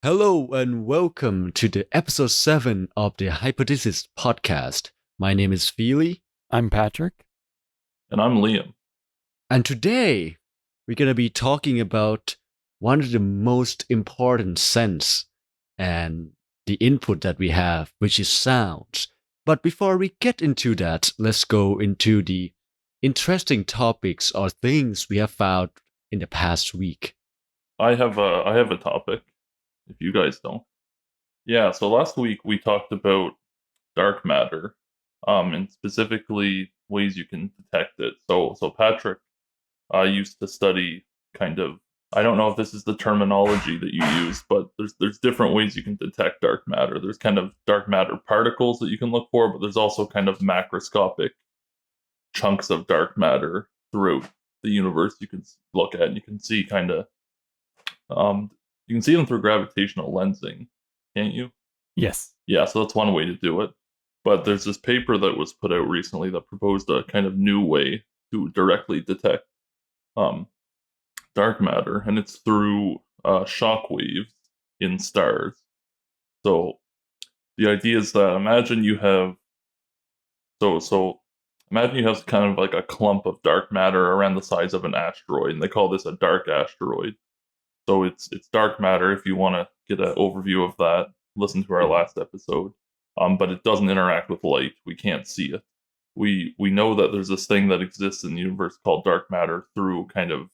Hello and welcome to the episode 7 of the Hyperthesis podcast. My name is Feely, I'm Patrick. And I'm Liam. and today we're going to be talking about one of the most important sense and the input that we have, which is sounds. But before we get into that, let's go into the interesting topics or things we have found in the past week. I have a topic, if you guys don't. Yeah, so last week we talked about dark matter, and specifically ways you can detect it. So Patrick used to study kind of, I don't know if this is the terminology that you use, but there's different ways you can detect dark matter. There's kind of dark matter particles that you can look for, but there's also kind of macroscopic chunks of dark matter throughout the universe you can look at, and you can see kind of you can see them through gravitational lensing, can't you? Yes. Yeah, so that's one way to do it. But there's this paper that was put out recently that proposed a kind of new way to directly detect dark matter, and it's through shock waves in stars. So the idea is that imagine you have imagine you have kind of like a clump of dark matter around the size of an asteroid, and they call this a dark asteroid. So it's dark matter. If you want to get an overview of that, listen to our last episode. But it doesn't interact with light. We can't see it. We know that there's this thing that exists in the universe called dark matter through kind of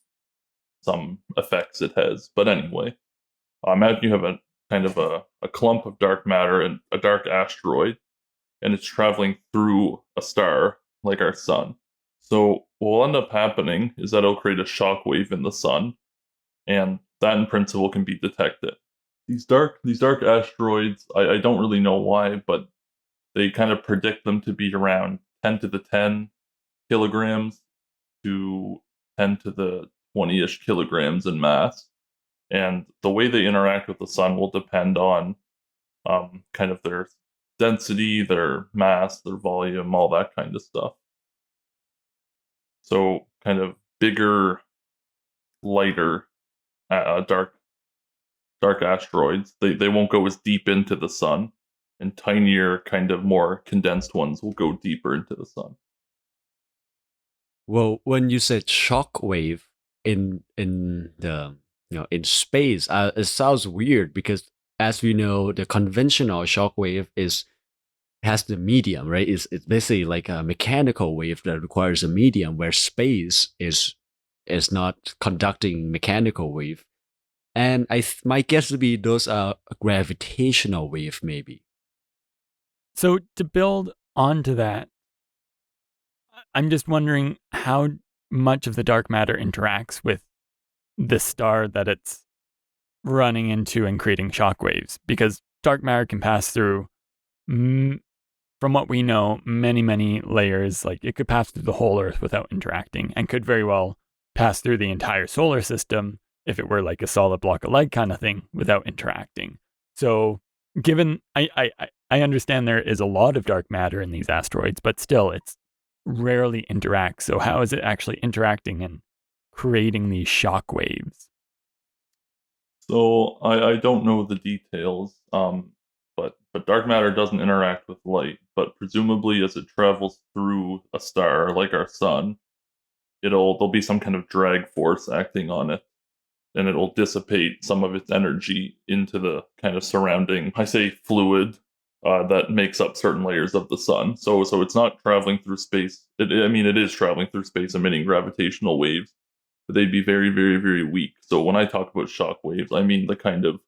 some effects it has. But anyway, imagine you have a kind of a clump of dark matter and a dark asteroid, and it's traveling through a star like our sun. So what will end up happening is that it'll create a shock wave in the sun, and that in principle can be detected. These dark asteroids, I don't really know why, but they kind of predict them to be around 10 to the 10 kilograms to 10 to the 20-ish kilograms in mass. And the way they interact with the sun will depend on kind of their density, their mass, their volume, all that kind of stuff. So kind of bigger, lighter, dark asteroids, they won't go as deep into the sun, and tinier, kind of more condensed ones will go deeper into the sun. Well, when you said shock wave in the in space, it sounds weird because as we know, the conventional shock wave has the medium, right? It's basically like a mechanical wave that requires a medium, where space is not conducting mechanical wave. And my guess would be those are a gravitational wave, maybe. So to build onto that, I'm just wondering how much of the dark matter interacts with the star that it's running into and creating shock waves. Because dark matter can pass through, from what we know, many, many layers. Like it could pass through the whole Earth without interacting, and could very well pass through the entire solar system if it were like a solid block of light kind of thing without interacting. So given I understand there is a lot of dark matter in these asteroids, but still it's rarely interacts. So how is it actually interacting and creating these shock waves? So I don't know the details, but dark matter doesn't interact with light. But presumably, as it travels through a star like our sun, there'll be some kind of drag force acting on it, and it'll dissipate some of its energy into the kind of surrounding, I say, fluid that makes up certain layers of the sun. So it's not traveling through space. It is traveling through space, emitting gravitational waves, but they'd be very, very, very weak. So when I talk about shock waves, I mean the kind of,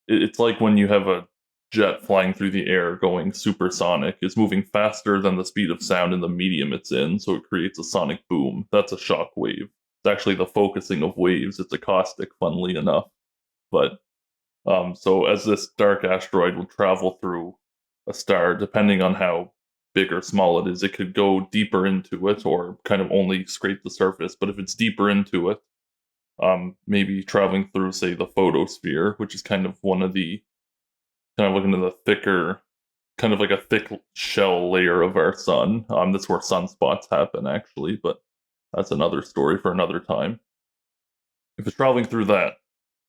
it's like when you have a jet flying through the air going supersonic. It's moving faster than the speed of sound in the medium it's in, so it creates a sonic boom. That's a shock wave. It's actually the focusing of waves. It's acoustic, funnily enough. But so as this dark asteroid will travel through a star, depending on how big or small it is, it could go deeper into it or kind of only scrape the surface. But if it's deeper into it, maybe traveling through, say, the photosphere, which is kind of one of the, kind of looking at the thicker, kind of like a thick shell layer of our sun. That's where sunspots happen, actually, but that's another story for another time. If it's traveling through that,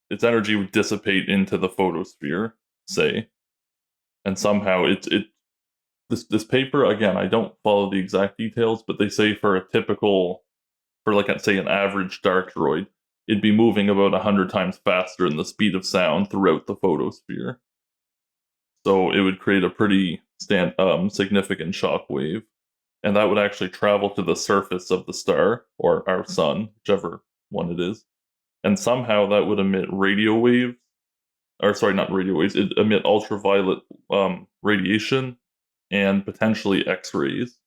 its energy would dissipate into the photosphere, say, and somehow this paper, again, I don't follow the exact details, but they say for like say an average dark droid, it'd be moving about 100 times faster than the speed of sound throughout the photosphere. So it would create a pretty significant shock wave, and that would actually travel to the surface of the star, or our sun, whichever one it is, and somehow that would emit radio waves, or sorry, not radio waves, it'd emit ultraviolet radiation and potentially X-rays,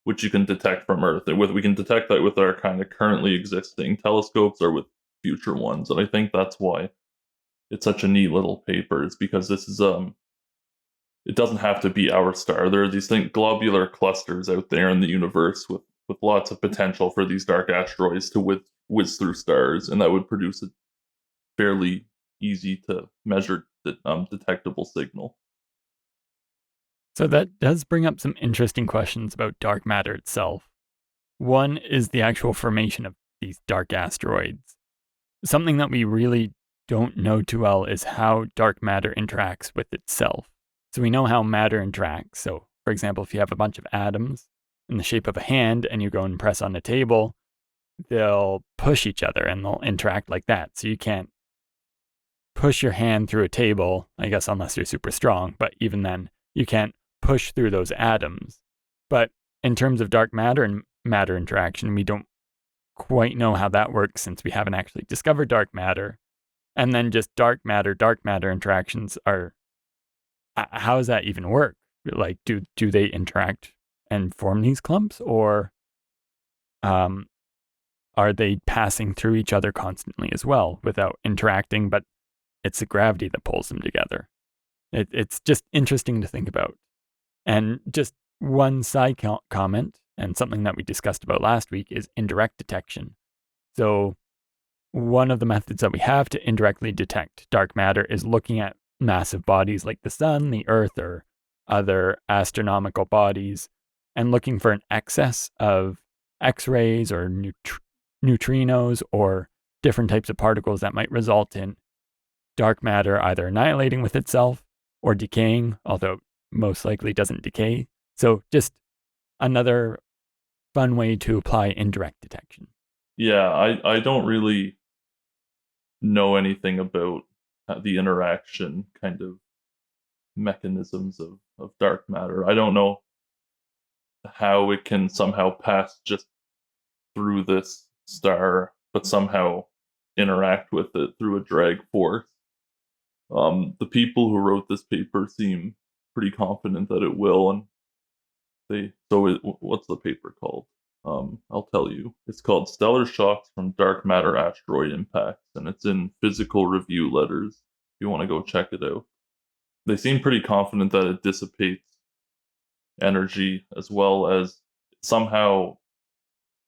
which you can detect from Earth. We can detect that with our kind of currently existing telescopes or with future ones, and I think that's why it's such a neat little paper. Is because this is it doesn't have to be our star. There are these globular clusters out there in the universe with lots of potential for these dark asteroids to whiz through stars, and that would produce a fairly easy to measure detectable signal. So that does bring up some interesting questions about dark matter itself. One is the actual formation of these dark asteroids. Something that we really don't know too well is how dark matter interacts with itself. So we know how matter interacts. So, for example, if you have a bunch of atoms in the shape of a hand and you go and press on a table, they'll push each other and they'll interact like that. So you can't push your hand through a table, I guess, unless you're super strong. But even then, you can't push through those atoms. But in terms of dark matter and matter interaction, we don't quite know how that works since we haven't actually discovered dark matter. And then just dark matter interactions are, how does that even work? Like, do they interact and form these clumps, or are they passing through each other constantly as well without interacting, but it's the gravity that pulls them together? It's just interesting to think about. And just one side comment, and something that we discussed about last week, is indirect detection. So one of the methods that we have to indirectly detect dark matter is looking at massive bodies like the sun, the earth, or other astronomical bodies, and looking for an excess of X-rays or neutrinos or different types of particles that might result in dark matter either annihilating with itself or decaying, although most likely doesn't decay. So just another fun way to apply indirect detection. Yeah, I don't really know anything about the interaction kind of mechanisms of dark matter. I don't know how it can somehow pass just through this star, but somehow interact with it through a drag force. The people who wrote this paper seem pretty confident that it will, and what's the paper called? I'll tell you. It's called Stellar Shocks from Dark Matter Asteroid Impacts, and it's in Physical Review Letters, if you want to go check it out. They seem pretty confident that it dissipates energy, as well as somehow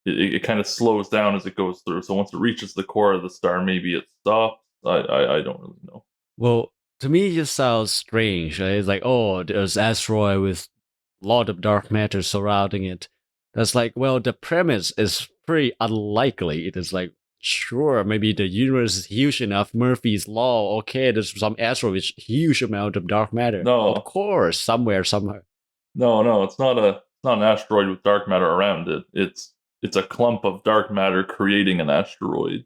it kind of slows down as it goes through. So once it reaches the core of the star, maybe it stops. I don't really know. Well, to me, it just sounds strange. Right? It's like, oh, there's an asteroid with a lot of dark matter surrounding it. That's like, well, the premise is pretty unlikely. It is like, sure, maybe the universe is huge enough. Murphy's law. Okay, there's some asteroid with huge amount of dark matter. No, of course, somewhere. No, it's not an asteroid with dark matter around it. It's a clump of dark matter creating an asteroid.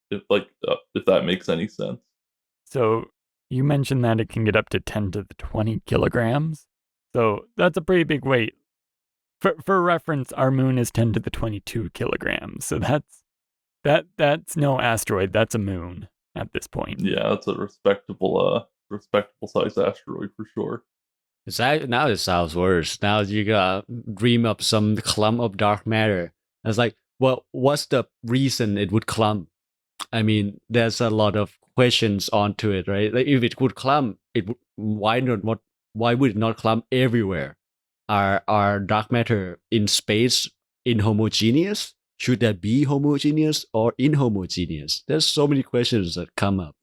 If that makes any sense. So you mentioned that it can get up to 10 to the 20 kilograms. So that's a pretty big weight. For reference, our moon is 10 to the 22 kilograms. So that's no asteroid. That's a moon at this point. Yeah, that's a respectable size asteroid for sure. Now it sounds worse. Now you gotta dream up some clump of dark matter. It's like, well, what's the reason it would clump? I mean, there's a lot of questions onto it, right? Like, if it could clump, why would it not clump everywhere? Are dark matter in space inhomogeneous? Should that be homogeneous or inhomogeneous? There's so many questions that come up.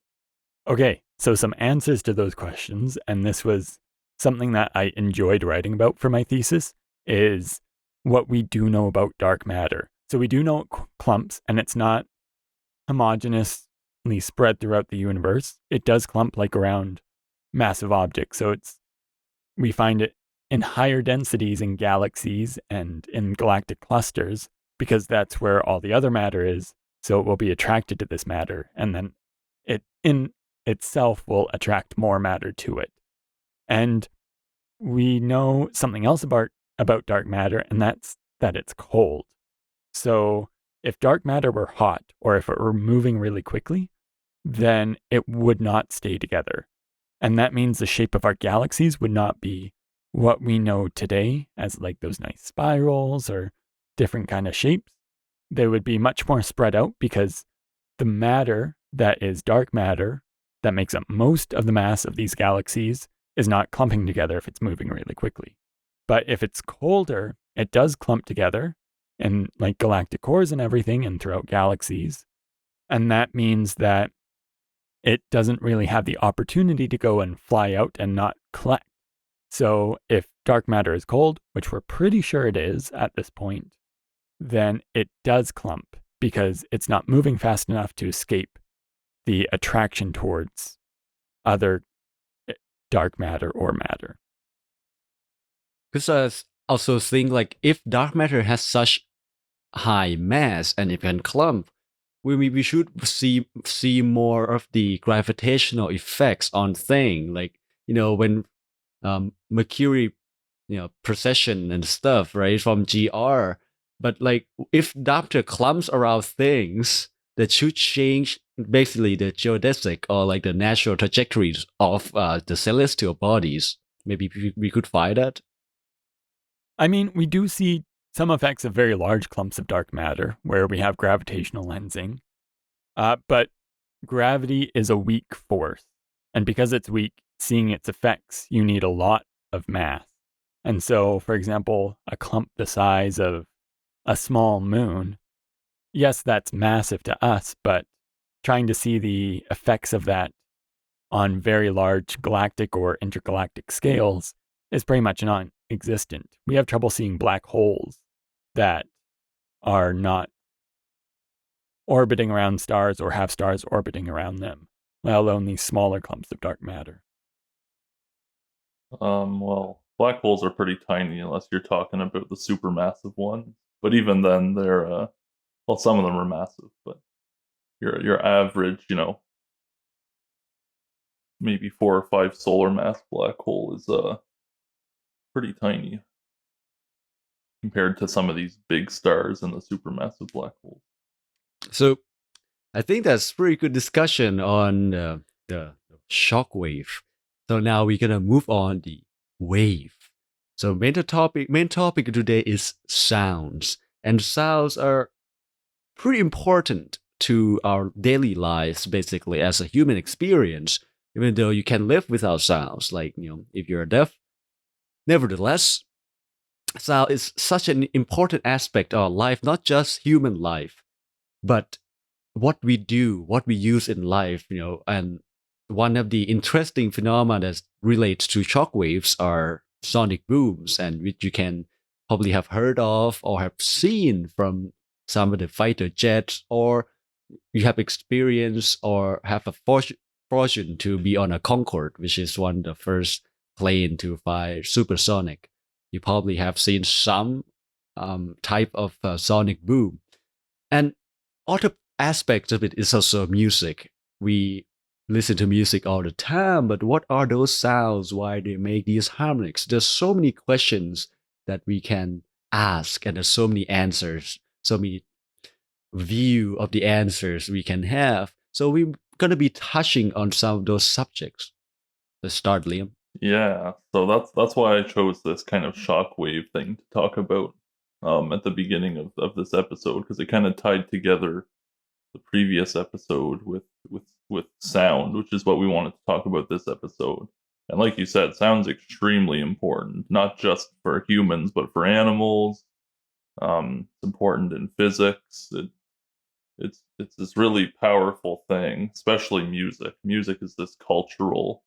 Okay, so some answers to those questions, and this was something that I enjoyed writing about for my thesis, is what we do know about dark matter. So we do know it clumps, and it's not homogeneous consistently spread throughout the universe, it does clump like around massive objects. So we find it in higher densities in galaxies and in galactic clusters because that's where all the other matter is. So it will be attracted to this matter, and then it in itself will attract more matter to it. And we know something else about dark matter, and that's that it's cold. So if dark matter were hot, or if it were moving really quickly, then it would not stay together. And that means the shape of our galaxies would not be what we know today as like those nice spirals or different kind of shapes. They would be much more spread out because the matter that is dark matter that makes up most of the mass of these galaxies is not clumping together if it's moving really quickly. But if it's colder, it does clump together in like galactic cores and everything and throughout galaxies. And that means that it doesn't really have the opportunity to go and fly out and not collect. So if dark matter is cold, which we're pretty sure it is at this point, then it does clump because it's not moving fast enough to escape the attraction towards other dark matter or matter. Because I also think like if dark matter has such high mass and it can clump, we should see more of the gravitational effects on thing, like when Mercury precession and stuff, right, from GR. But like if Doctor clumps around things, that should change basically the geodesic or like the natural trajectories of the celestial bodies. Maybe we could find that. I mean, we do see some effects of very large clumps of dark matter where we have gravitational lensing. But gravity is a weak force. And because it's weak, seeing its effects, you need a lot of mass. And so, for example, a clump the size of a small moon, yes, that's massive to us, but trying to see the effects of that on very large galactic or intergalactic scales is pretty much non-existent. We have trouble seeing black holes that are not orbiting around stars or have stars orbiting around them, let alone these smaller clumps of dark matter. Well, black holes are pretty tiny unless you're talking about the supermassive ones. But even then, they're well, some of them are massive. But your average, maybe 4 or 5 solar mass black hole is pretty tiny compared to some of these big stars and the supermassive black holes. So I think that's pretty good discussion on the shock wave. So now we're gonna move on the wave. So main topic today is sounds, and sounds are pretty important to our daily lives, basically as a human experience. Even though you can live without sounds, like if you're deaf, nevertheless, sound is such an important aspect of our life, not just human life, but what we do, what we use in life, and one of the interesting phenomena that relates to shock waves are sonic booms, and which you can probably have heard of or have seen from some of the fighter jets, or you have experienced or have a fortune to be on a Concorde, which is one of the first plane to fly supersonic. You probably have seen some type of sonic boom. And other aspects of it is also music. We listen to music all the time, but what are those sounds? Why they make these harmonics? There's so many questions that we can ask, and there's so many answers, so many view of the answers we can have. So we're gonna be touching on some of those subjects. Let's start, Liam. Yeah, so that's why I chose this kind of shockwave thing to talk about at the beginning of this episode, because it kind of tied together the previous episode with sound, which is what we wanted to talk about this episode. And like you said, sound's extremely important, not just for humans but for animals. It's important in physics. It's this really powerful thing, especially music. Music is this cultural.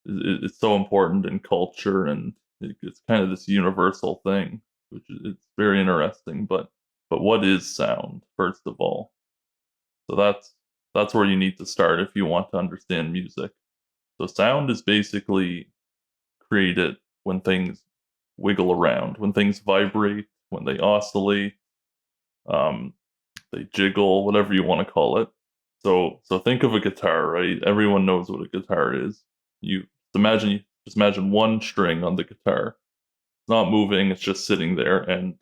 It's so important in culture, and it's kind of this universal thing, which it's very interesting. But what is sound, first of all? So that's That's where you need to start if you want to understand music. So sound is basically created when things wiggle around, when things vibrate, when they oscillate, um, they jiggle, whatever you want to call it. So think of a guitar, right? Everyone knows what a guitar is. You just imagine one string on the guitar. It's not moving, it's just sitting there, and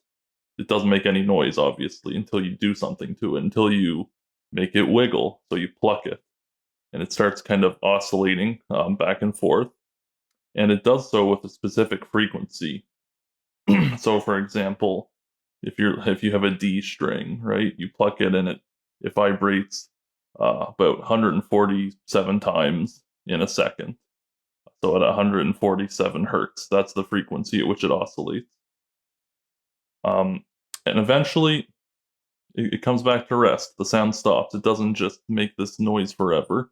it doesn't make any noise, obviously, until you do something to it, until you make it wiggle. So you pluck it, and it starts kind of oscillating back and forth. And it does so with a specific frequency. So, for example, if you have a D string, right, you pluck it and it vibrates about 147 times in a second. So at 147 hertz, that's the frequency at which it oscillates. And eventually, it comes back to rest. The sound stops. It doesn't just make this noise forever.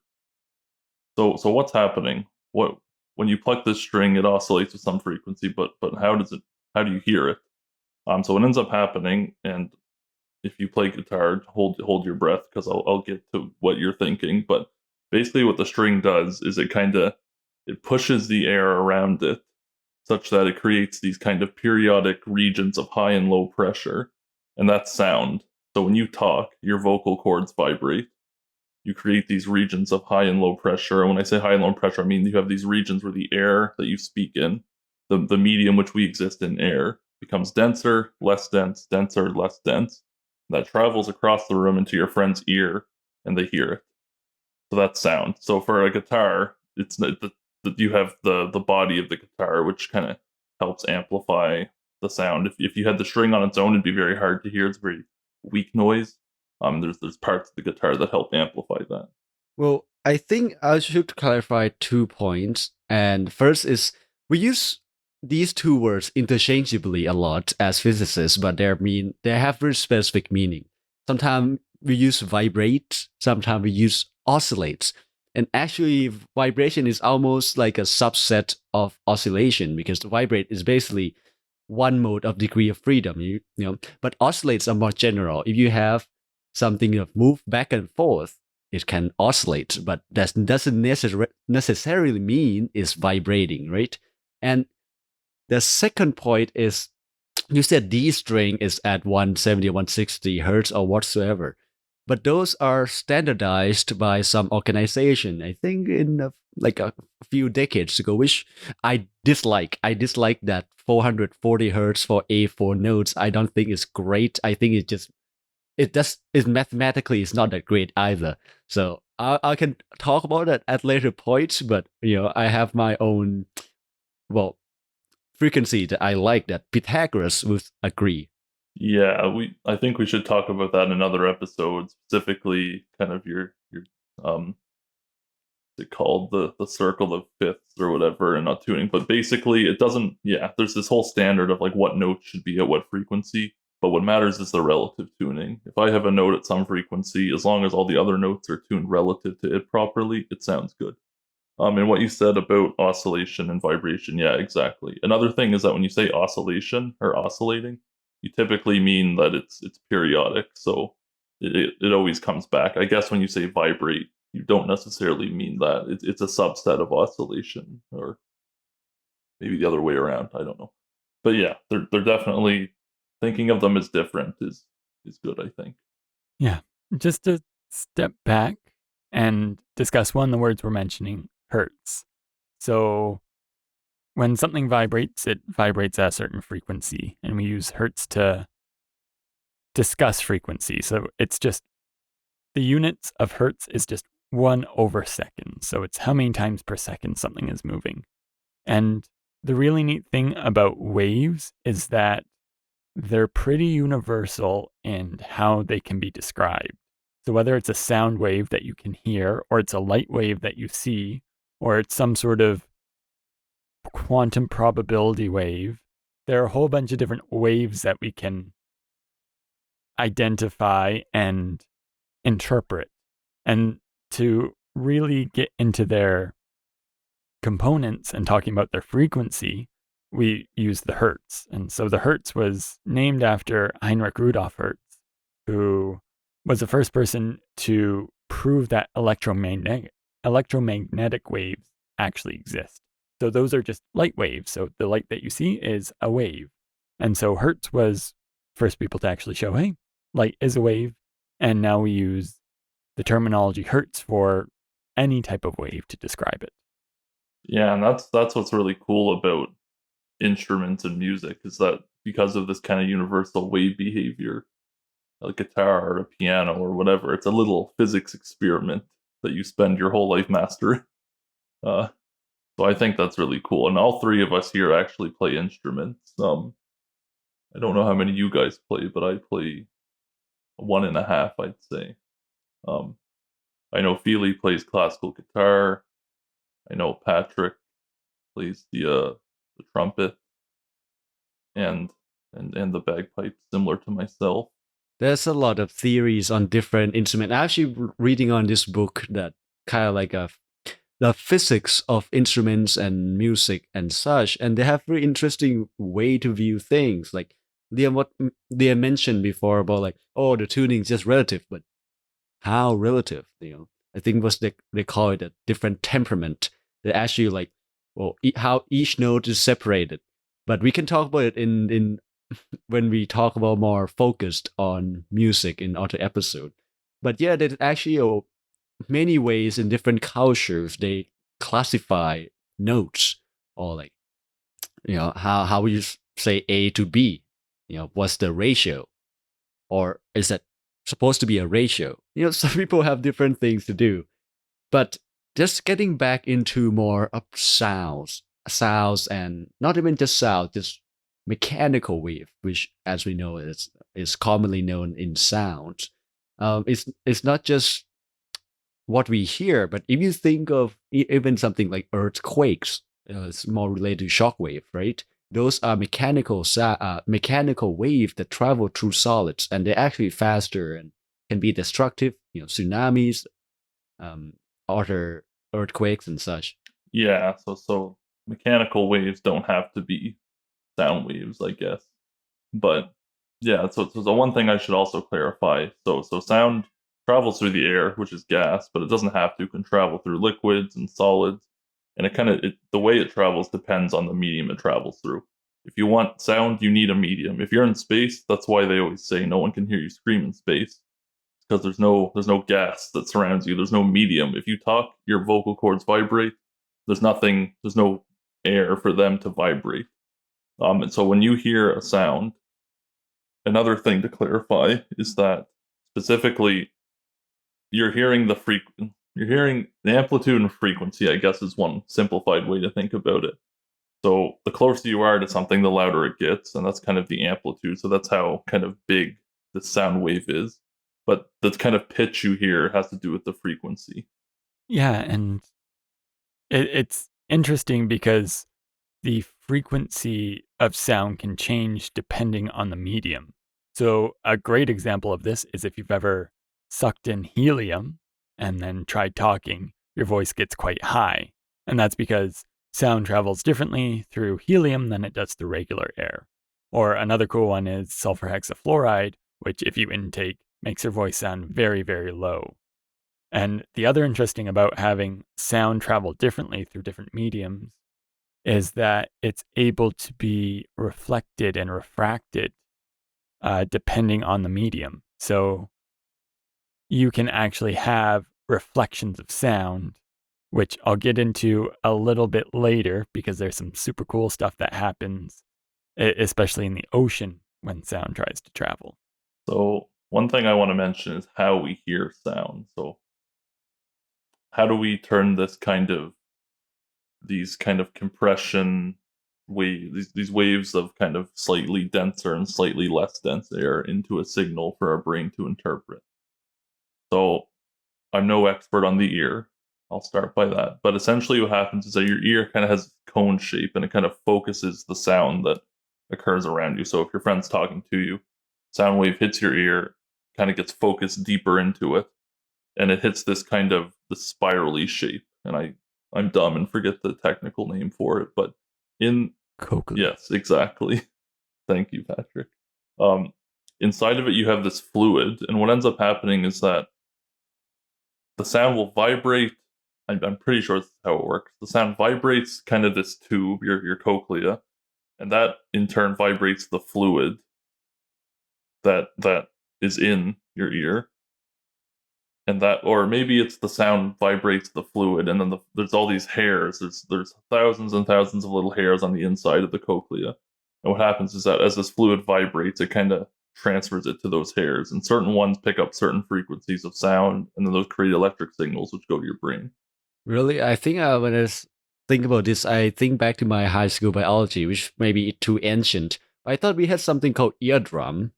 So what's happening? When you pluck this string, it oscillates with some frequency, but how do you hear it? So what ends up happening, and if you play guitar, hold your breath because I'll get to what you're thinking. But basically, what the string does is it pushes the air around it, such that it creates these kind of periodic regions of high and low pressure, and that's sound. So when you talk, your vocal cords vibrate. You create these regions of high and low pressure. And when I say high and low pressure, I mean you have these regions where the air that you speak in, the medium which we exist in, air, becomes denser, less dense, denser, less dense. That travels across the room into your friend's ear, and they hear it. So that's sound. So for a guitar, it's you have the body of the guitar, which kind of helps amplify the sound. If you had the string on its own, it'd be very hard to hear. It's very weak noise. There's parts of the guitar that help amplify that. Well, I think I should clarify 2 points. And first is we use these two words interchangeably a lot as physicists, but they have very specific meaning. Sometimes we use vibrate, sometimes we use oscillates. And actually, vibration is almost like a subset of oscillation because the vibrate is basically one mode of degree of freedom. You know, but oscillates are more general. If you have something that move back and forth, it can oscillate, but that doesn't necessarily mean it's vibrating, right? And the second point is you said D string is at 170 or 160 hertz or whatsoever, but those are standardized by some organization, I think in a few decades ago, which I dislike. I dislike that 440 hertz for A4 notes. I don't think it's great. I think it mathematically is not that great either. So I can talk about that at later points, but I have my own frequency that I like that Pythagoras would agree. Yeah, I think we should talk about that in another episode, specifically kind of your what's it called, the circle of fifths or whatever, and not tuning. But basically it doesn't there's this whole standard of like what notes should be at what frequency, but what matters is the relative tuning. If I have a note at some frequency, as long as all the other notes are tuned relative to it properly, it sounds good. And what you said about oscillation and vibration, yeah, exactly. Another thing is that when you say oscillation or oscillating, you typically mean that it's periodic, so it always comes back. I guess when you say vibrate, you don't necessarily mean that. It's a subset of oscillation, or maybe the other way around. I don't know, but yeah, they're definitely thinking of them as different is good, I think. Yeah, just to step back and discuss one of the words we're mentioning, hertz. So when something vibrates, it vibrates at a certain frequency, and we use hertz to discuss frequency. So it's just the units of hertz is just 1/second. So it's how many times per second something is moving. And the really neat thing about waves is that they're pretty universal in how they can be described. So whether it's a sound wave that you can hear, or it's a light wave that you see, or it's some sort of quantum probability wave, there are a whole bunch of different waves that we can identify and interpret. And to really get into their components and talking about their frequency, we use the hertz. And so the hertz was named after Heinrich Rudolf Hertz, who was the first person to prove that electromagnetic waves actually exist. So those are just light waves. So the light that you see is a wave. And so Hertz was first people to actually show, hey, light is a wave. And now we use the terminology Hertz for any type of wave to describe it. Yeah, and that's what's really cool about instruments and music, is that because of this kind of universal wave behavior, a guitar or a piano or whatever, it's a little physics experiment that you spend your whole life mastering. So I think that's really cool. And all three of us here actually play instruments. I don't know how many you guys play, but I play 1.5, I'd say. Um, I know Feely plays classical guitar. I know Patrick plays the trumpet and the bagpipes, similar to myself. There's a lot of theories on different instruments. I'm actually reading on this book that kind of like the physics of instruments and music and such, and they have very interesting way to view things. Like what Liam mentioned before about like, oh, the tuning is just relative, but how relative? I think they call it a different temperament. They actually like, well, how each note is separated. But we can talk about it in when we talk about more focused on music in other episode. But yeah, there's actually many ways in different cultures they classify notes, or like, how you say A to B. What's the ratio, or is that supposed to be a ratio? Some people have different things to do. But just getting back into more of sounds, and not even just sound, just mechanical wave, which, as we know, is commonly known in sound. It's not just what we hear, but if you think of even something like earthquakes, it's more related to shockwave, right? Those are mechanical waves that travel through solids, and they're actually faster and can be destructive. Tsunamis, other earthquakes, and such. Yeah, so mechanical waves don't have to be sound waves, I guess. But yeah, so the one thing I should also clarify. So sound travels through the air, which is gas, but it doesn't have to. It can travel through liquids and solids, and the way it travels depends on the medium it travels through. If you want sound, you need a medium. If you're in space, that's why they always say no one can hear you scream in space, because there's no gas that surrounds you. There's no medium. If you talk, your vocal cords vibrate. There's no air for them to vibrate. And so when you hear a sound, another thing to clarify is that specifically you're hearing you're hearing the amplitude and frequency, I guess, is one simplified way to think about it. So the closer you are to something, the louder it gets, and that's kind of the amplitude. So that's how kind of big the sound wave is. But the kind of pitch you hear has to do with the frequency. Yeah, and it's interesting because the frequency of sound can change depending on the medium. So a great example of this is if you've ever sucked in helium and then tried talking, your voice gets quite high. And that's because sound travels differently through helium than it does through regular air. Or another cool one is sulfur hexafluoride, which if you intake makes your voice sound very, very low. And the other interesting about having sound travel differently through different mediums is that it's able to be reflected and refracted depending on the medium. So you can actually have reflections of sound, which I'll get into a little bit later because there's some super cool stuff that happens, especially in the ocean when sound tries to travel. So one thing I want to mention is how we hear sound. So how do we turn these kind of compression these waves of kind of slightly denser and slightly less dense air into a signal for our brain to interpret? So I'm no expert on the ear. I'll start by that. But essentially what happens is that your ear kind of has cone shape, and it kind of focuses the sound that occurs around you. So if your friend's talking to you, sound wave hits your ear, kind of gets focused deeper into it, and it hits this kind of the spirally shape. And I'm dumb and forget the technical name for it, but Cochlear. yes, exactly. Thank you, Patrick. Inside of it, you have this fluid, and what ends up happening is that the sound will vibrate. I'm pretty sure this is how it works. The sound vibrates kind of this tube, your cochlea, and that in turn vibrates the fluid that is in your ear. And that, or maybe it's the sound vibrates the fluid, and then there's all these hairs. There's thousands and thousands of little hairs on the inside of the cochlea. And what happens is that as this fluid vibrates, it kind of transfers it to those hairs, and certain ones pick up certain frequencies of sound, and then those create electric signals which go to your brain. Really, I think when I think about this, I think back to my high school biology, which may be too ancient. I thought we had something called eardrum,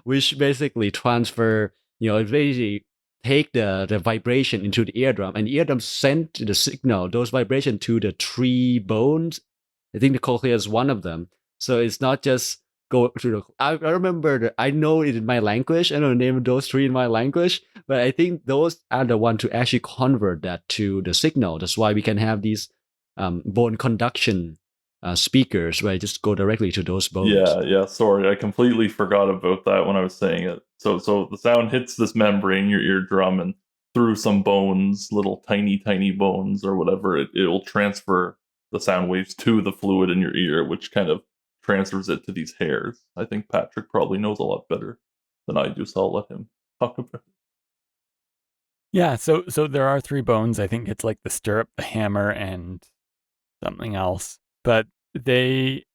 which basically transfer, basically take the vibration into the eardrum, and the eardrum send the signal, those vibrations to the three bones. I think the cochlea is one of them. So it's not just go through the. I remember I know it in my language. I know the name of those three in my language, but I think those are the one to actually convert that to the signal. That's why we can have these bone conduction speakers where I just go directly to those bones. Yeah. Sorry, I completely forgot about that when I was saying it. So the sound hits this membrane, your eardrum, and through some bones, little tiny bones or whatever, it will transfer the sound waves to the fluid in your ear, which kind of transfers it to these hairs. I think Patrick probably knows a lot better than I do, so I'll let him talk about it. Yeah, so there are three bones. I think it's like the stirrup, the hammer, and something else. But they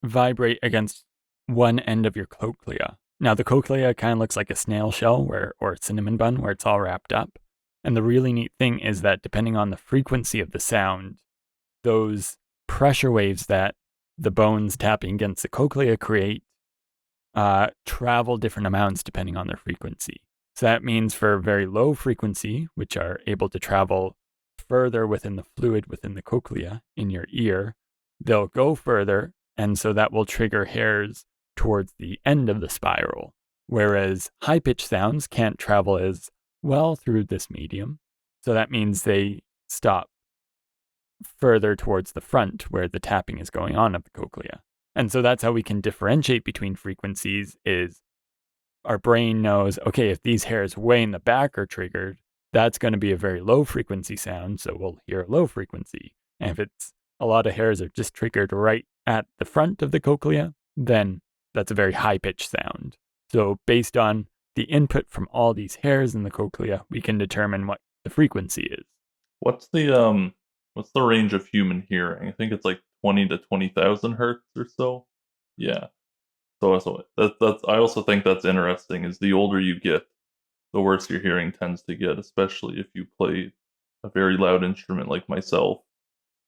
vibrate against one end of your cochlea. Now, the cochlea kind of looks like a snail shell or a cinnamon bun where it's all wrapped up. And the really neat thing is that depending on the frequency of the sound, those pressure waves that the bones tapping against the cochlea create travel different amounts depending on their frequency. So that means for very low frequency, which are able to travel further within the fluid within the cochlea in your ear, they'll go further, and so that will trigger hairs towards the end of the spiral, whereas high-pitched sounds can't travel as well through this medium. So that means they stop further towards the front where the tapping is going on of the cochlea. And so that's how we can differentiate between frequencies is our brain knows, okay, if these hairs way in the back are triggered, that's going to be a very low frequency sound, so we'll hear a low frequency. And if it's a lot of hairs are just triggered right at the front of the cochlea, then that's a very high-pitched sound. So based on the input from all these hairs in the cochlea, we can determine what the frequency is. What's the range of human hearing? I think it's like 20 to 20,000 hertz or so. Yeah. So that's I also think that's interesting. Is the older you get, the worse your hearing tends to get, especially if you play a very loud instrument like myself.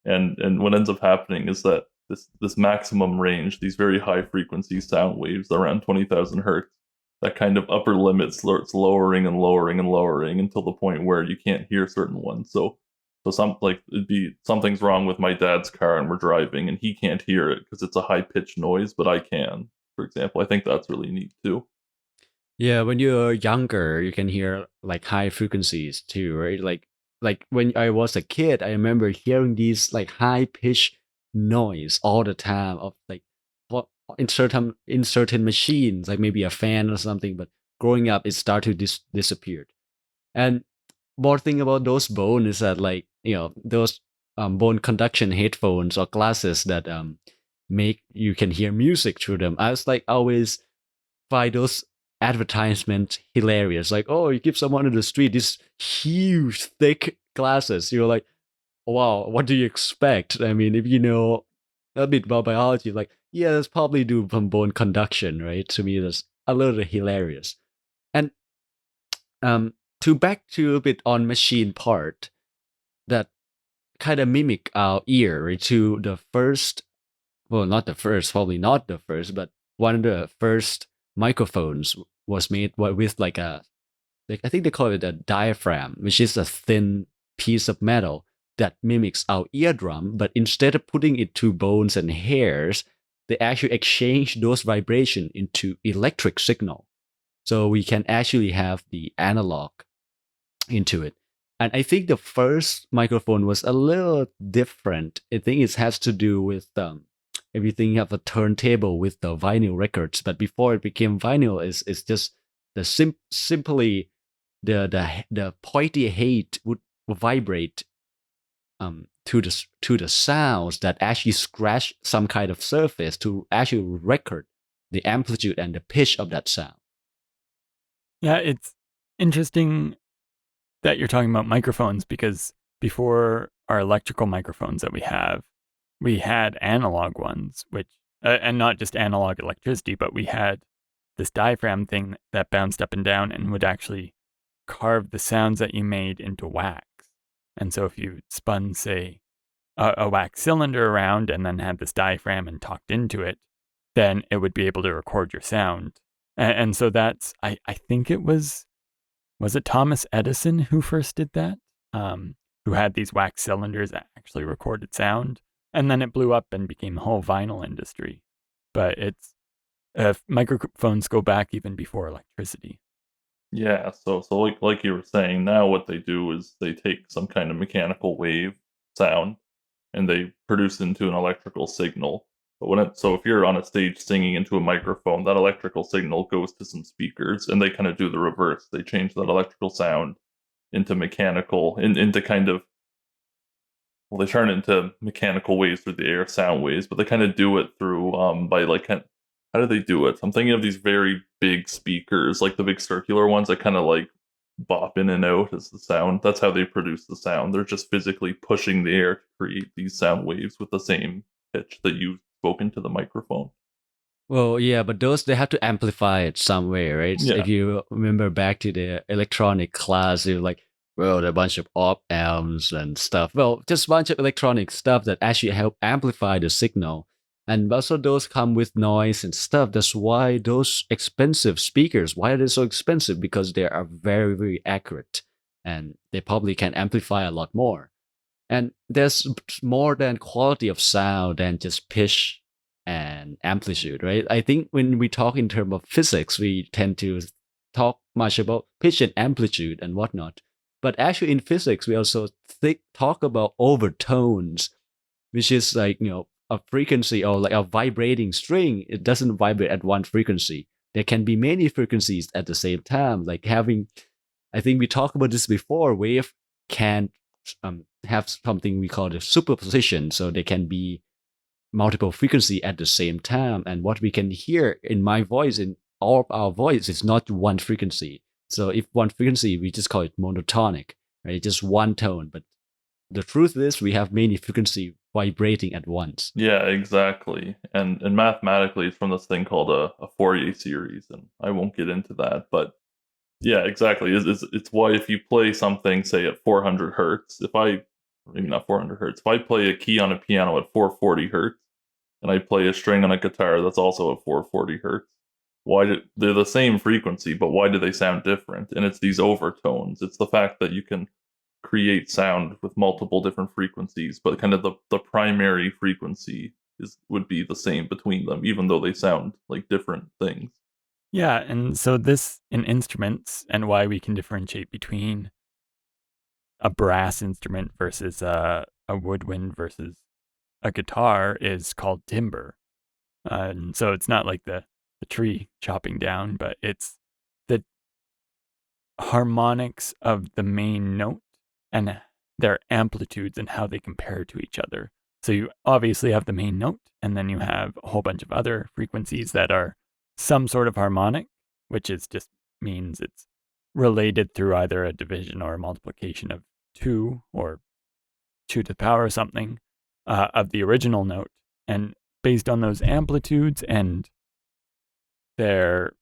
And what ends up happening is that this maximum range, these very high frequency sound waves around 20,000 hertz, that kind of upper limit starts lowering and lowering and lowering until the point where you can't hear certain ones. So it'd be something's wrong with my dad's car and we're driving and he can't hear it because it's a high pitched noise, but I can. For example, I think that's really neat too. Yeah, when you're younger, you can hear like high frequencies too, right? Like when I was a kid, I remember hearing these like high pitched noise all the time of like in certain machines, like maybe a fan or something. But growing up, it started to disappear. And more thing about those bones is that like those bone conduction headphones or glasses that make you can hear music through them. I was like always find those advertisements hilarious. Like, oh, you give someone in the street these huge, thick glasses. You're like, wow, what do you expect? I mean, if you know a bit about biology, like, yeah, that's probably due from bone conduction, right? To me, that's a little hilarious. And to back to a bit on machine part that kind of mimic our ear, right, to the first, well, not the first, probably not the first, but one of the first microphones was made with like I think they call it a diaphragm, which is a thin piece of metal that mimics our eardrum, but instead of putting it to bones and hairs, they actually exchange those vibrations into electric signal. So we can actually have the analog into it. And I think the first microphone was a little different. I think it has to do with everything. You have a turntable with the vinyl records, but before it became vinyl, is just the simply the pointy head would vibrate to the sounds that actually scratch some kind of surface to actually record the amplitude and the pitch of that sound. Yeah, it's interesting that you're talking about microphones, because before our electrical microphones that we had analog ones, which, and not just analog electricity, but we had this diaphragm thing that bounced up and down and would actually carve the sounds that you made into wax. And so if you spun, say, a wax cylinder around and then had this diaphragm and talked into it, then it would be able to record your sound. And so that's, I think it was it Thomas Edison who first did that? Who had these wax cylinders that actually recorded sound. And then it blew up and became the whole vinyl industry. But it's, microphones go back even before electricity. Yeah, so like you were saying, now what they do is they take some kind of mechanical wave sound and they produce it into an electrical signal. But so if you're on a stage singing into a microphone, that electrical signal goes to some speakers, and they kind of do the reverse. They change that electrical sound into mechanical, into kind of, well, they turn it into mechanical waves through the air, sound waves, but they kind of do it through by like how do they do it? I'm thinking of these very big speakers, like the big circular ones that kind of like bop in and out as the sound. That's how they produce the sound. They're just physically pushing the air to create these sound waves with the same pitch that you've spoken to the microphone. Well, yeah, but those they have to amplify it somewhere, right? So Yeah. if you remember back to the electronic class, it was like, well, there are a bunch of op amps and stuff. Well, just a bunch of electronic stuff that actually help amplify the signal. And also those come with noise and stuff. That's why those expensive speakers, why are they so expensive? Because they are very, very accurate and they probably can amplify a lot more. And there's more than quality of sound than just pitch and amplitude, right? I think when we talk in terms of physics, we tend to talk much about pitch and amplitude and whatnot. But actually, in physics, we also talk about overtones, which is like, a frequency or like a vibrating string. It doesn't vibrate at one frequency. There can be many frequencies at the same time. Like having, I think we talked about this before, wave can have something we call the superposition. So they can be multiple frequency at the same time. And what we can hear in my voice, in all of our voice, is not one frequency. So if one frequency, we just call it monotonic, right? Just one tone. But the truth is we have many frequency vibrating at once. Yeah, exactly. And mathematically, it's from this thing called a Fourier series, and I won't get into that. But yeah, exactly. It's why if you play something, say at 400 hertz, maybe not 400 hertz, if I play a key on a piano at 440 hertz, and I play a string on a guitar that's also at 440 hertz, they're the same frequency, but why do they sound different? And it's these overtones. It's the fact that you can create sound with multiple different frequencies, but kind of the primary frequency would be the same between them, even though they sound like different things. Yeah, and so this in instruments, and why we can differentiate between a brass instrument versus a woodwind versus a guitar, is called timbre. And so it's not like the tree chopping down, but it's the harmonics of the main note and their amplitudes and how they compare to each other. So you obviously have the main note, and then you have a whole bunch of other frequencies that are some sort of harmonic, which is just means it's related through either a division or a multiplication of 2 or 2 to the power of something of the original note. And based on those amplitudes and their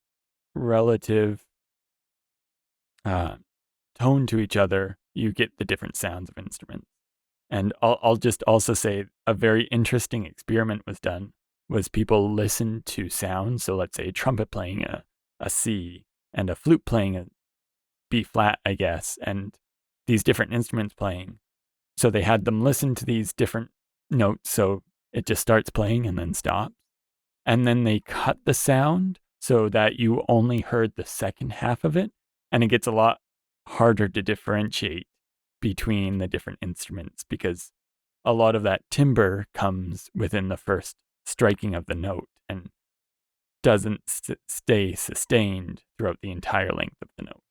relative tone to each other, you get the different sounds of instruments. And I'll just also say a very interesting experiment was people listened to sounds. So let's say a trumpet playing a C and a flute playing a B flat, I guess, and these different instruments playing. So they had them listen to these different notes. So it just starts playing and then stops. And then they cut the sound so that you only heard the second half of it. And it gets a lot harder to differentiate between the different instruments, because a lot of that timbre comes within the first striking of the note and doesn't stay sustained throughout the entire length of the note.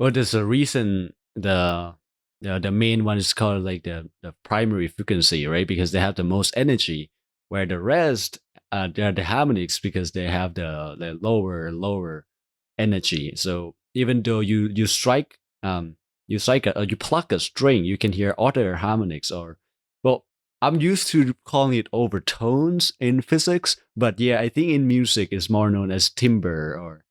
Well, there's a reason the main one is called like the primary frequency, right? Because they have the most energy, where the rest they're the harmonics because they have the lower energy. So even though you strike you pluck a string, you can hear other harmonics or well. I'm used to calling it overtones in physics, but yeah, I think in music it's more known as timbre or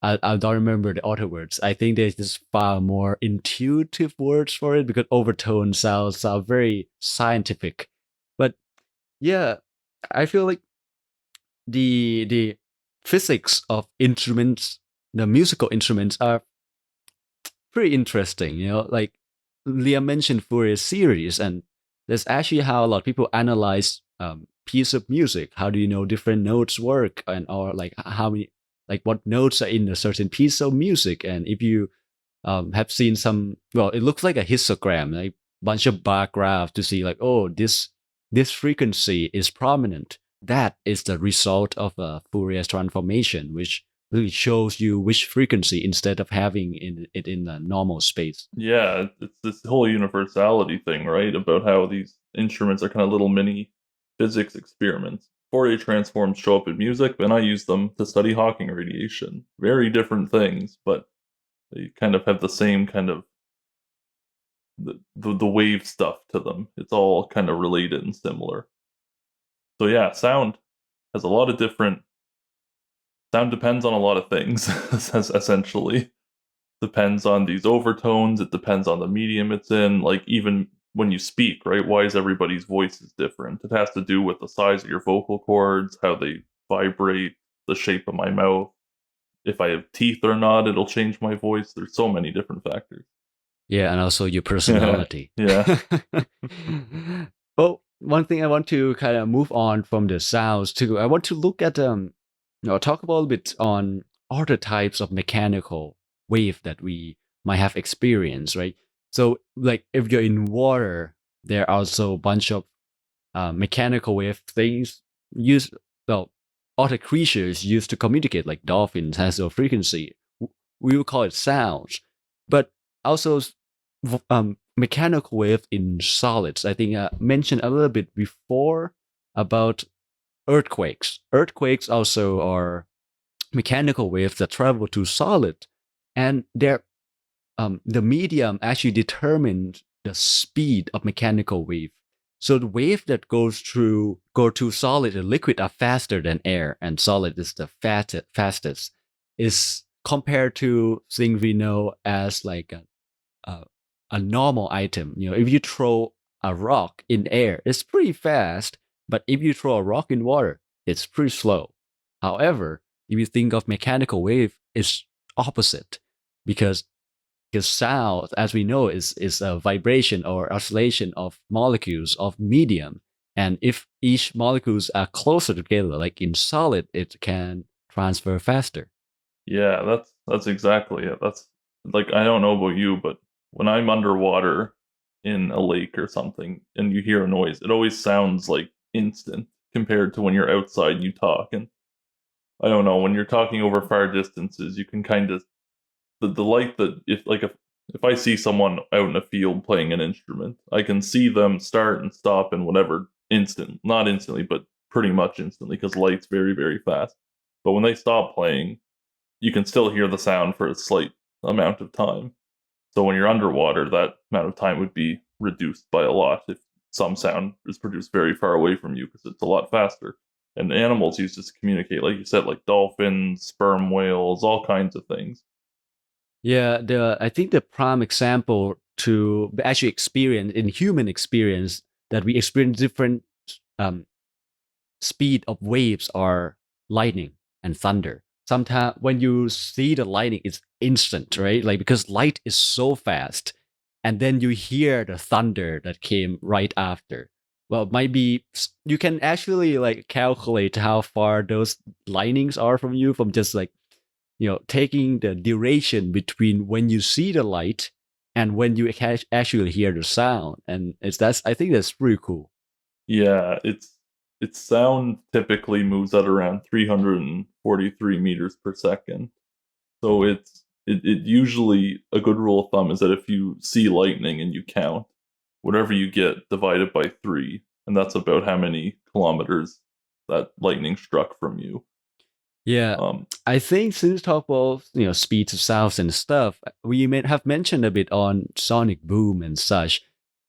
I don't remember the other words. I think there's just far more intuitive words for it because overtone sound very scientific. But yeah, I feel like the physics of instruments, the musical instruments are pretty interesting. Like Liam mentioned Fourier series, and that's actually how a lot of people analyze piece of music. How do you know different notes work, and or like how many, like what notes are in a certain piece of music? And if you have seen some, well, it looks like a histogram, like bunch of bar graphs to see like, oh, this frequency is prominent. That is the result of a Fourier transformation, which really shows you which frequency instead of having it in a normal space. Yeah, it's this whole universality thing, right? About how these instruments are kind of little mini physics experiments. Fourier transforms show up in music, and I use them to study Hawking radiation. Very different things, but they kind of have the same kind of the wave stuff to them. It's all kind of related and similar. So yeah, sound has a lot of different. Sound depends on a lot of things, essentially. Depends on these overtones, it depends on the medium it's in, like, even when you speak, right? Why is everybody's voice is different? It has to do with the size of your vocal cords, how they vibrate, the shape of my mouth. If I have teeth or not, it'll change my voice. There's so many different factors. Yeah, and also your personality. Yeah. Well, one thing I want to kind of move on from the sounds too. I want to look at talk about a little bit on other types of mechanical wave that we might have experienced, right? So, like if you're in water, there are also a bunch of mechanical wave things used. Well, other creatures used to communicate, like dolphins has a frequency. We will call it sounds, but also mechanical wave in solids. I think I mentioned a little bit before about earthquakes. Earthquakes also are mechanical waves that travel to solid, and the medium actually determines the speed of mechanical wave. So the wave that go to solid and liquid are faster than air, and solid is the fastest. Is compared to things we know as like a, a normal item. If you throw a rock in air, it's pretty fast, but if you throw a rock in water, it's pretty slow. However, if you think of mechanical wave, it's opposite because sound, as we know, is a vibration or oscillation of molecules of medium. And if each molecules are closer together, like in solid, it can transfer faster. Yeah, that's exactly it. That's like, I don't know about you, but when I'm underwater in a lake or something and you hear a noise, it always sounds like instant compared to when you're outside and you talk. And I don't know, when you're talking over far distances, you can kind of the light that if I see someone out in a field playing an instrument, I can see them start and stop in whatever instant, not instantly, but pretty much instantly because light's very, very fast. But when they stop playing, you can still hear the sound for a slight amount of time. So when you're underwater, that amount of time would be reduced by a lot if some sound is produced very far away from you because it's a lot faster. And animals use this to communicate, like you said, like dolphins, sperm whales, all kinds of things. Yeah, the I think the prime example to actually experience in human experience that we experience different um, speed of waves are lightning and thunder. Sometimes when you see the lightning, it's instant, right? Like because light is so fast, and then you hear the thunder that came right after. Well, it might be you can actually like calculate how far those lightnings are from you from just like taking the duration between when you see the light and when you actually hear the sound, and I think that's pretty cool. Yeah, its sound typically moves at around 343 meters per second. So it's it usually, a good rule of thumb is that if you see lightning and you count, whatever you get divided by 3, and that's about how many kilometers that lightning struck from you. Yeah, I think since talk about speeds of sounds and stuff, we may have mentioned a bit on sonic boom and such.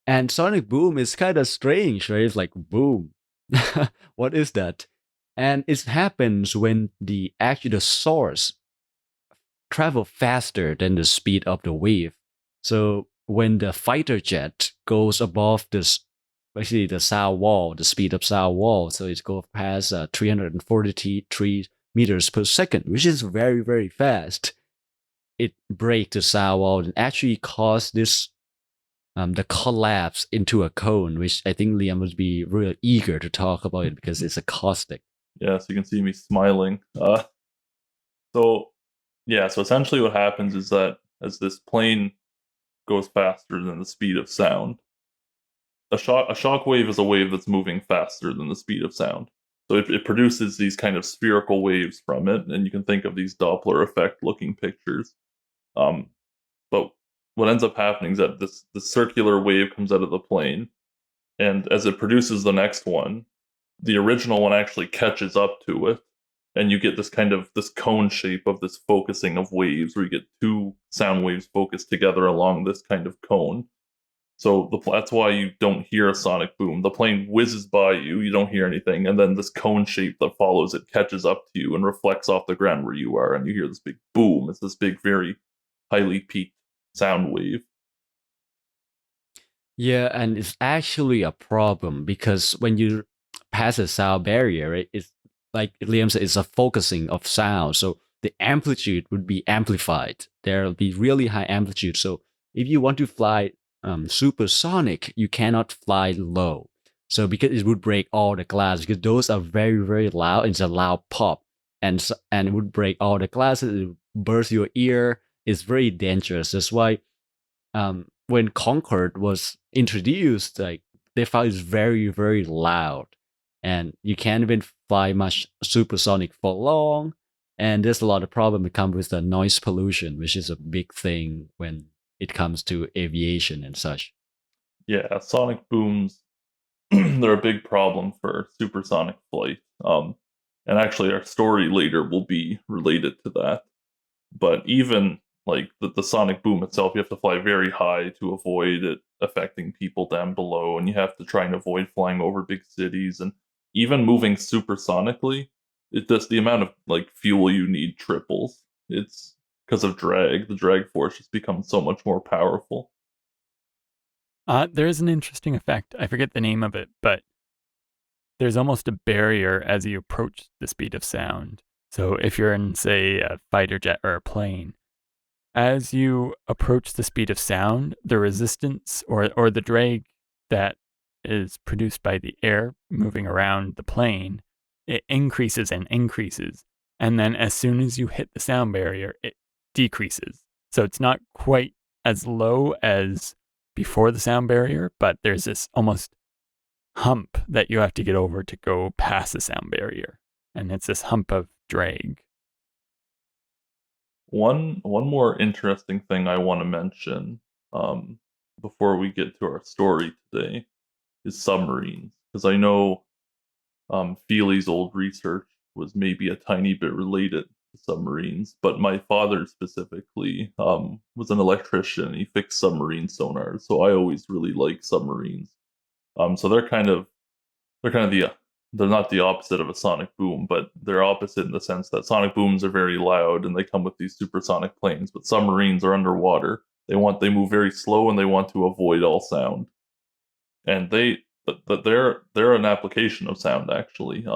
And sonic boom is kind of strange, right? It's like boom. What is that? And it happens when the source travel faster than the speed of the wave. So when the fighter jet goes above this, basically the sound wall, the speed of sound wall, so it goes past 343 meters per second, which is very, very fast. It breaks the sound wall and actually cause this the collapse into a cone, which I think Liam would be really eager to talk about it because it's acoustic. Yeah, so you can see me smiling. So essentially what happens is that as this plane goes faster than the speed of sound, a shock wave is a wave that's moving faster than the speed of sound. So it produces these kind of spherical waves from it, and you can think of these Doppler effect looking pictures. But what ends up happening is that this circular wave comes out of the plane, and as it produces the next one, the original one actually catches up to it, and you get this kind of this cone shape of this focusing of waves, where you get 2 sound waves focused together along this kind of cone. So that's why you don't hear a sonic boom. The plane whizzes by you, you don't hear anything, and then this cone shape that follows it catches up to you and reflects off the ground where you are, and you hear this big boom. It's this big, very highly peaked sound wave. Yeah, and it's actually a problem because when you pass a sound barrier, it's like Liam said, it's a focusing of sound. So the amplitude would be amplified. There'll be really high amplitude. So if you want to fly supersonic, you cannot fly low. So because it would break all the glass, because those are very, very loud, it's a loud pop. And it would break all the glasses, it would burst your ear. It's very dangerous. That's why when Concorde was introduced, like they found it's very, very loud. And you can't even fly much supersonic for long. And there's a lot of problem that come with the noise pollution, which is a big thing when it comes to aviation and such. Yeah, sonic booms, they're a big problem for supersonic flight. And actually, our story later will be related to that. But even like the sonic boom itself, you have to fly very high to avoid it affecting people down below, and you have to try and avoid flying over big cities, and even moving supersonically, the amount of like fuel you need triples. It's because of drag. The drag force just becomes so much more powerful. There is an interesting effect. I forget the name of it, but there's almost a barrier as you approach the speed of sound. So if you're in, say, a fighter jet or a plane, as you approach the speed of sound, the resistance or the drag that is produced by the air moving around the plane, it increases and increases. And then as soon as you hit the sound barrier, it decreases. So it's not quite as low as before the sound barrier, but there's this almost hump that you have to get over to go past the sound barrier. And it's this hump of drag. One more interesting thing I want to mention before we get to our story today is submarines, because I know Feely's old research was maybe a tiny bit related to submarines, but my father specifically was an electrician. He fixed submarine sonars, so I always really like submarines. So they're not the opposite of a sonic boom, but they're opposite in the sense that sonic booms are very loud and they come with these supersonic planes, but submarines are underwater. They move very slow and they want to avoid all sound. And they're an application of sound actually.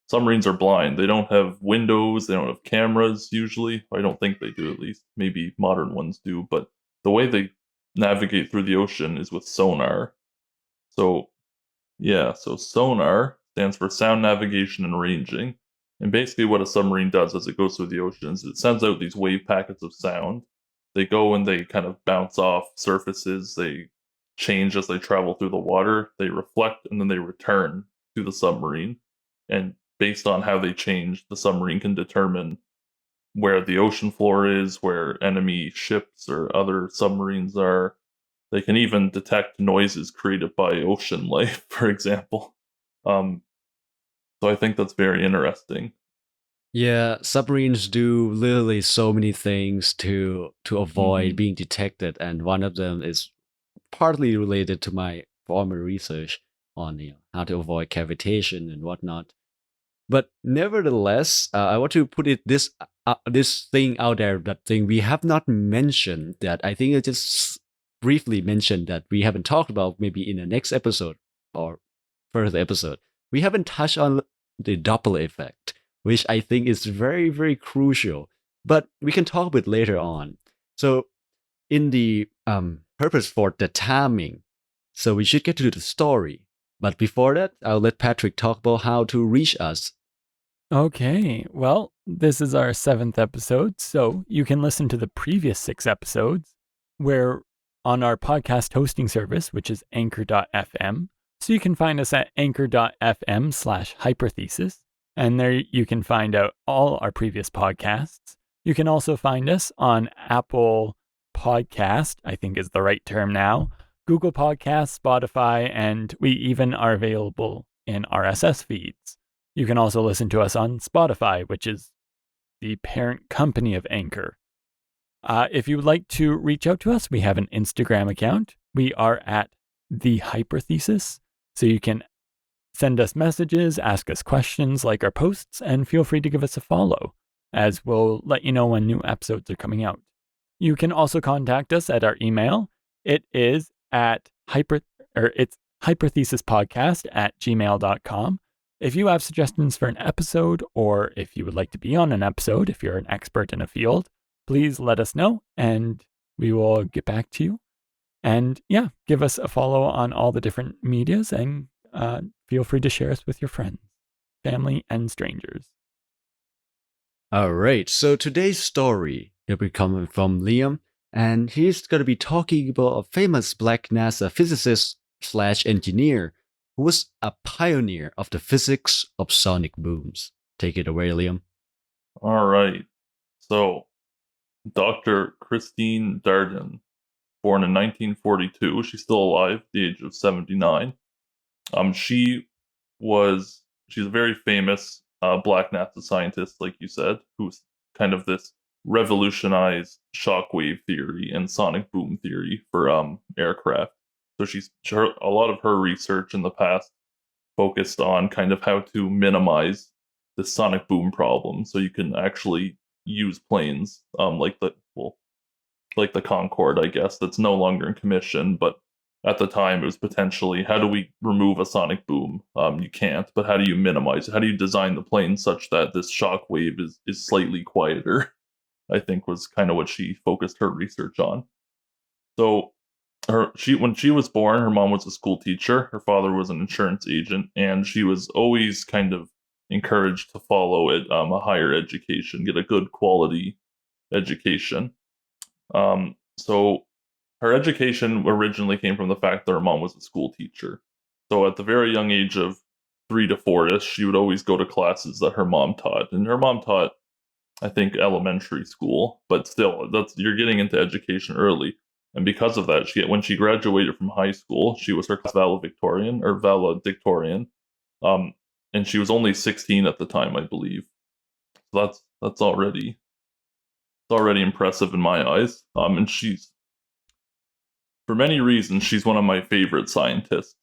Submarines are blind. They don't have windows, they don't have cameras usually. I don't think they do, at least. Maybe modern ones do, but the way they navigate through the ocean is with sonar. So sonar stands for sound navigation and ranging. And basically what a submarine does as it goes through the oceans, it sends out these wave packets of sound. They go and they kind of bounce off surfaces, they change as they travel through the water, they reflect, and then they return to the submarine. And based on how they change, the submarine can determine where the ocean floor is, where enemy ships or other submarines are. They can even detect noises created by ocean life, for example. Um, so I think that's very interesting. Yeah, submarines do literally so many things to avoid Hmm. being detected, and one of them is partly related to my former research on how to avoid cavitation and whatnot. But nevertheless, I want to put this thing out there. That thing we have not mentioned that I think I just briefly mentioned that we haven't talked about maybe in the next episode or further episode. We haven't touched on the Doppler effect, which I think is very very crucial. But we can talk about it later on. So in the purpose for the timing, so we should get to the story. But before that, I'll let Patrick talk about how to reach us. Okay, well, this is our 7th episode, so you can listen to the previous 6 episodes. We're on our podcast hosting service, which is anchor.fm. So you can find us at anchor.fm/hyperthesis, and there you can find out all our previous podcasts. You can also find us on Apple Podcast, I think is the right term now, Google Podcasts, Spotify, and we even are available in RSS feeds. You can also listen to us on Spotify, which is the parent company of Anchor. If you would like to reach out to us, we have an Instagram account. We are at the Hyperthesis, so you can send us messages, ask us questions, like our posts, and feel free to give us a follow, as we'll let you know when new episodes are coming out. You can also contact us at our email. It is at it's hyperthesispodcast@gmail.com. If you have suggestions for an episode, or if you would like to be on an episode, if you're an expert in a field, please let us know and we will get back to you. And yeah, give us a follow on all the different medias and feel free to share us with your friends, family, and strangers. All right, so today's story will be coming from Liam, and he's going to be talking about a famous black NASA physicist slash engineer who was a pioneer of the physics of sonic booms. Take it away, Liam. All right. So, Dr. Christine Darden, born in 1942. She's still alive at the age of 79. She was she's a very famous black NASA scientist, like you said, who's kind of this revolutionized shockwave theory and sonic boom theory for aircraft. So a lot of her research in the past focused on kind of how to minimize the sonic boom problem, so you can actually use planes like the Concorde, I guess, that's no longer in commission. But at the time, it was potentially, how do we remove a sonic boom? You can't, but how do you minimize it? How do you design the plane such that this shock wave is slightly quieter? I think was kind of what she focused her research on. So when she was born, her mom was a school teacher, her father was an insurance agent, and she was always kind of encouraged to follow a higher education, get a good quality education. So her education originally came from the fact that her mom was a school teacher. So at the very young age of 3 to 4ish, she would always go to classes that her mom taught, and her mom taught, I think, elementary school. But still, you're getting into education early, and because of that, when she graduated from high school, she was her class valedictorian, um, and she was only 16 at the time, I believe. So that's already impressive in my eyes. And for many reasons, she's one of my favorite scientists.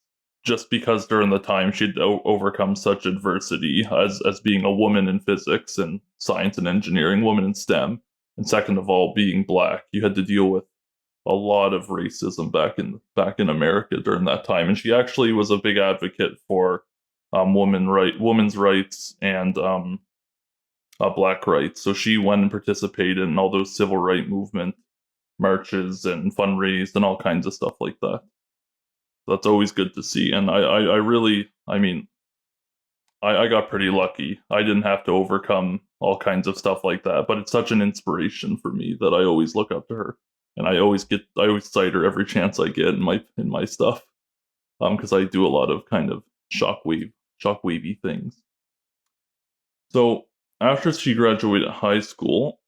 Just because during the time she'd overcome such adversity as being a woman in physics and science and engineering, woman in STEM, and second of all, being black, you had to deal with a lot of racism back in America during that time. And she actually was a big advocate for women's rights and black rights. So she went and participated in all those civil rights movement marches and fundraised and all kinds of stuff like that. That's always good to see. And I really, I mean, I got pretty lucky. I didn't have to overcome all kinds of stuff like that, but it's such an inspiration for me that I always look up to her. And I always cite her every chance I get in my stuff. Because I do a lot of kind of shockwavy things. So after she graduated high school,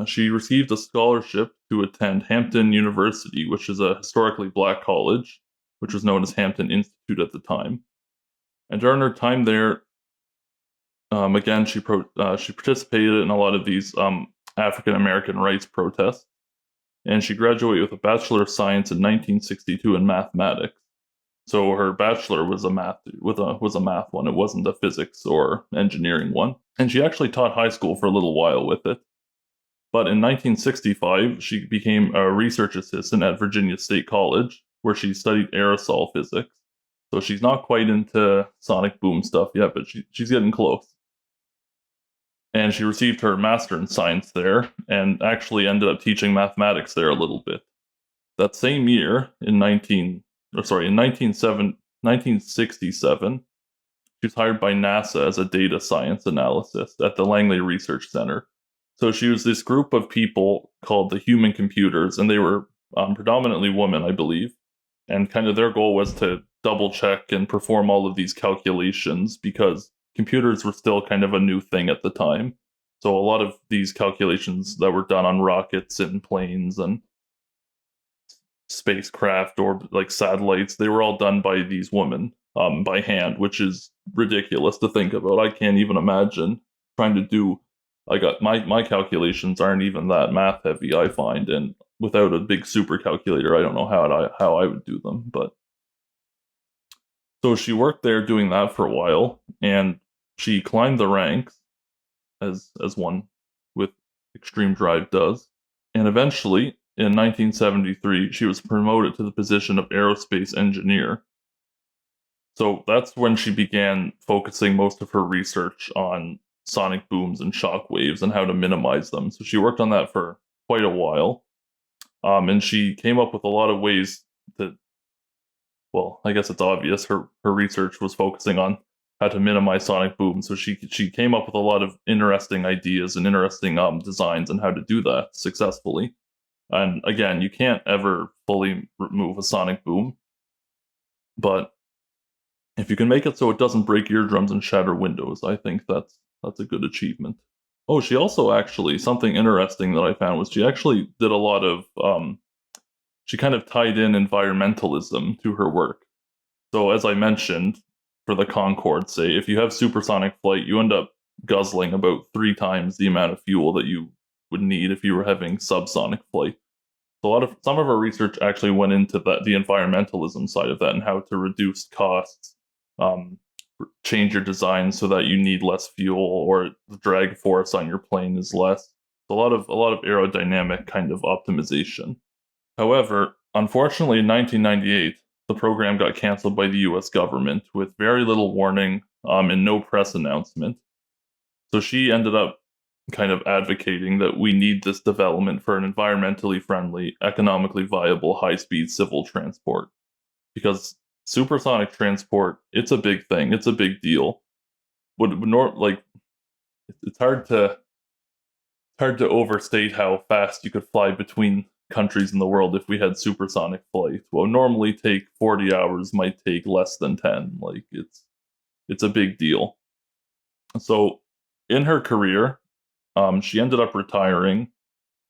She received a scholarship to attend Hampton University, which is a historically black college, which was known as Hampton Institute at the time. And during her time there, again, she participated in a lot of these African American rights protests, and she graduated with a Bachelor of Science in 1962 in mathematics. So her bachelor was a math one. It wasn't a physics or engineering one. And she actually taught high school for a little while with it. But in 1965, she became a research assistant at Virginia State College, where she studied aerosol physics. So she's not quite into sonic boom stuff yet, but she's getting close. And she received her master in science there, and actually ended up teaching mathematics there a little bit. That same year, in 1967, she was hired by NASA as a data science analyst at the Langley Research Center. So she was this group of people called the human computers, and they were predominantly women, I believe. And kind of their goal was to double check and perform all of these calculations because computers were still kind of a new thing at the time. So a lot of these calculations that were done on rockets and planes and spacecraft or like satellites, they were all done by these women by hand, which is ridiculous to think about. I can't even imagine trying to do. I got my calculations aren't even that math heavy, I find, and without a big super calculator, I don't know how I would do them. But so she worked there doing that for a while, and she climbed the ranks as one with extreme drive does, and eventually in 1973 she was promoted to the position of aerospace engineer. So that's when she began focusing most of her research on sonic booms and shock waves and how to minimize them. So she worked on that for quite a while. And she came up with a lot of ways that, well, I guess it's obvious her research was focusing on how to minimize sonic booms. So she came up with a lot of interesting ideas and interesting designs on how to do that successfully. And again, you can't ever fully remove a sonic boom, but if you can make it so it doesn't break eardrums and shatter windows, I think that's a good achievement. Oh, she also actually, something interesting that I found was she actually did a lot of, she kind of tied in environmentalism to her work. So as I mentioned, for the Concorde, say, if you have supersonic flight, you end up guzzling about 3 times the amount of fuel that you would need if you were having subsonic flight. So some of our research actually went into the environmentalism side of that and how to reduce costs, change your design so that you need less fuel or the drag force on your plane is less. A lot of aerodynamic kind of optimization. However, unfortunately, in 1998, the program got canceled by the U.S. government with very little warning and no press announcement. So she ended up kind of advocating that we need this development for an environmentally friendly, economically viable, high-speed civil transport. Because supersonic transport, it's a big thing. It's a big deal. It's hard to overstate how fast you could fly between countries in the world if we had supersonic flight. What would normally take 40 hours might take less than 10. Like it's a big deal. So in her career, she ended up retiring.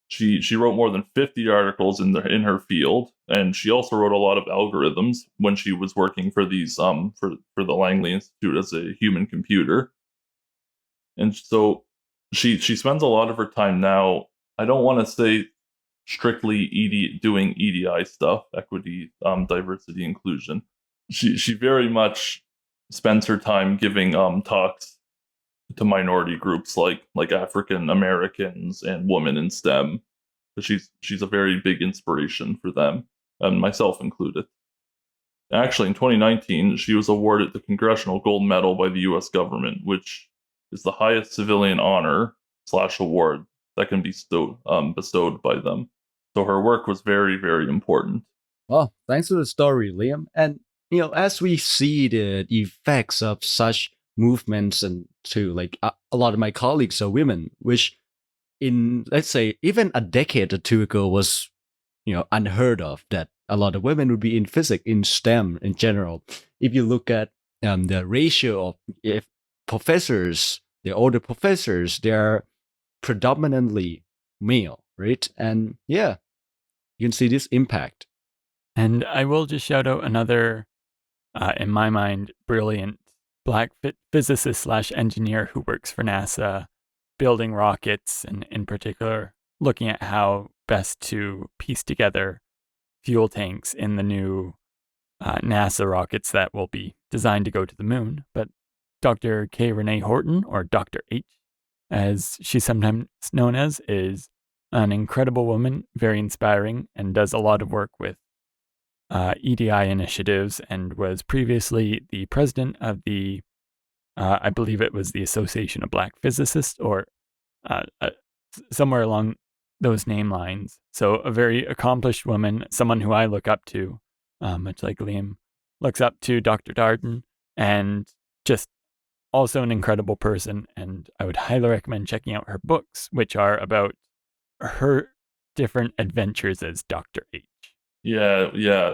She wrote more than 50 articles in her field, and she also wrote a lot of algorithms when she was working for these for the Langley Institute as a human computer. And so she spends a lot of her time now. I don't want to say strictly doing EDI stuff, equity, diversity, inclusion. She very much spends her time giving talks to minority groups like African Americans and women in STEM. She's a very big inspiration for them, and myself included. Actually, in 2019, she was awarded the Congressional Gold Medal by the U.S. government, which is the highest civilian honor / award that can be bestowed by them. So her work was very, very important. Well, thanks for the story, Liam. And as we see the effects of such movements, and to like a lot of my colleagues are women, which in, let's say, even a decade or two ago was unheard of, that a lot of women would be in physics, in STEM in general. If you look at the ratio of if professors, the older professors, they're predominantly male, right? And yeah, you can see this impact. And I will just shout out another, in my mind, brilliant black physicist slash engineer who works for NASA, building rockets, and in particular, looking at how best to piece together fuel tanks in the new NASA rockets that will be designed to go to the moon. But Dr. K. Renee Horton, or Dr. H, as she's sometimes known as, is an incredible woman, very inspiring, and does a lot of work with EDI initiatives, and was previously the president of the, I believe it was the Association of Black Physicists, or somewhere along those name lines. So a very accomplished woman, someone who I look up to, much like Liam looks up to Dr. Darden, and just also an incredible person. And I would highly recommend checking out her books, which are about her different adventures as Dr. H. Yeah,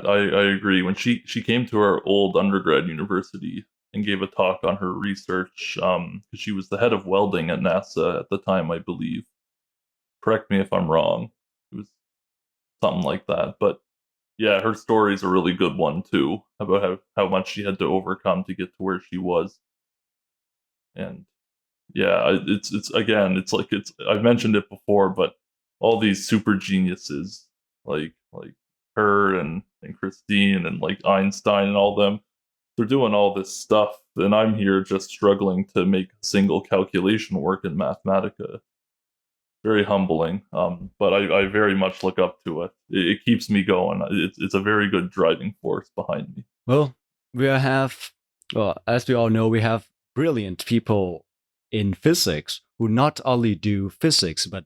I agree. When she came to our old undergrad university and gave a talk on her research, because she was the head of welding at NASA at the time, I believe. Correct me if I'm wrong. It was something like that. But yeah, her story's a really good one too, about how much she had to overcome to get to where she was. And yeah, it's again, it's like I've mentioned it before, but all these super geniuses like her and Christine and like Einstein and all them, they're doing all this stuff, and I'm here just struggling to make a single calculation work in Mathematica. Very humbling, but I very much look up to it. It keeps me going. It's a very good driving force behind me. Well, as we all know, we have brilliant people in physics who not only do physics, but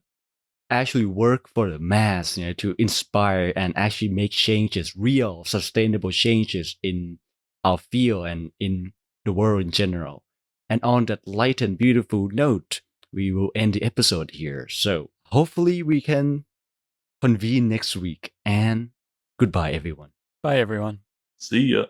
actually work for the mass, to inspire and actually make changes, real, sustainable changes in our field and in the world in general. And on that light and beautiful note, we will end the episode here. So hopefully we can convene next week. And goodbye, everyone. Bye, everyone. See ya.